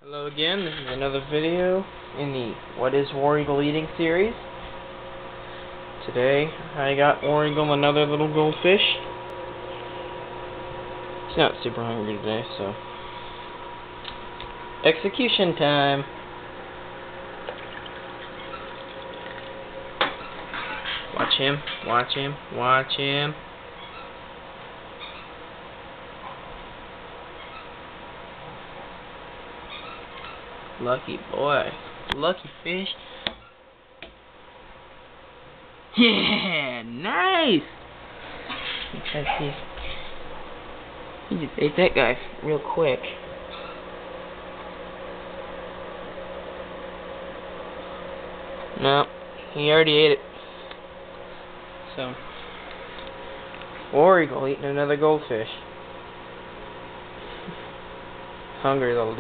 Hello again, this is another video in the What is War Eagle Eating series. Today I got War Eagle another little goldfish. He's not super hungry today, so execution time. Watch him, watch him, watch him. Lucky boy. Lucky fish. Yeah, nice! Because he just ate that guy real quick. No, he already ate it. So, War Eagle eating another goldfish. Hungry little